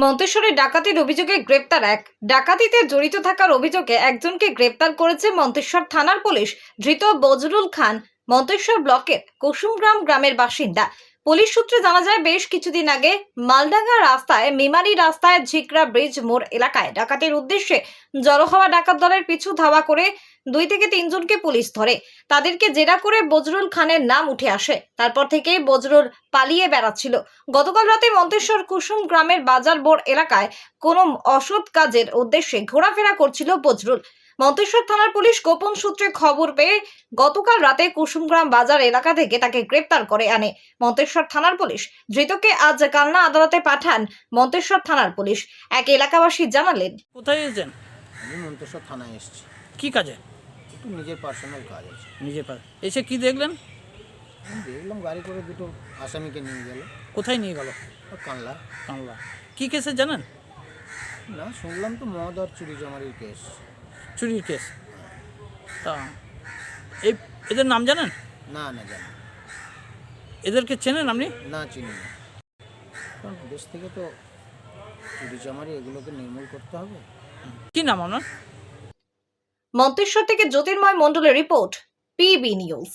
মন্তেশ্বরে ডাকাতির অভিযোগে গ্রেপ্তার এক। ডাকাতিতে জড়িত থাকার অভিযোগে একজনকে গ্রেপ্তার করেছে মন্তেশ্বর থানার পুলিশ। ধৃত বজরুল খান মন্তেশ্বর ব্লকের কুসুমগ্রাম গ্রামের বাসিন্দা। পুলিশ সূত্রে জানা যায়, বেশ কিছুদিন আগে মালডাঙ্গা রাস্তায় মেমারি রাস্তায় ঝিকরা ব্রিজ মোড় এলাকায় ডাকাতির উদ্দেশ্যে জড়ো হওয়া ডাকাত দলের পিছু ধাওয়া করে 2 থেকে 3 জনকে পুলিশ ধরে। তাদেরকে জেরা করে বজরুল খানের নাম উঠে আসে। তারপর থেকেই বজরুল পালিয়ে বেড়াচ্ছিল। গতকাল রাতে মন্তেশ্বর কুসুম গ্রামের বাজার বোর্ড এলাকায় কোনো অসৎ কাজের উদ্দেশ্যে ঘোরাফেরা করছিল বজরুল। মন্তেশ্বর থানার পুলিশ গোপন সূত্রে খবর পেয়ে গতকাল রাতে কুসুমগ্রাম বাজার এলাকা থেকে তাকে গ্রেপ্তার করে আনে মন্তেশ্বর থানার পুলিশ। ধৃতকে আজ কালনা আদালতে পাঠান মন্তেশ্বর থানার পুলিশ। এক এলাকাবাসী জানালেন, কোথায় এসেছেন? আমি মন্তেশ্বর থানায় এসেছি, কি কাজে? একটু নিজের পার্সোনাল কাজ আছে। নিজে পার এসে কি দেখলেন? আমি দেখলাম গাড়ি করে দুটো আসামিকে নিয়ে গেল কোথায় নিয়ে গেল? কানলা। কামলা। কি কেসে জানেন? না, শুনলাম তো মদ আর চুরি জমারির কেস। চুরির কেস। তা এই এদের নাম জানেন? না না, জানি এদেরকে চেনেন আপনি? না, চিনি না। কারণ দেশ থেকে তো চুরি জমারি এগুলোকে নির্মূল করতে হবে। কি নাম আপনার? মন্তেশ্বর থেকে জ্যোতির্ময় মণ্ডলের রিপোর্ট, পিবি নিউজ।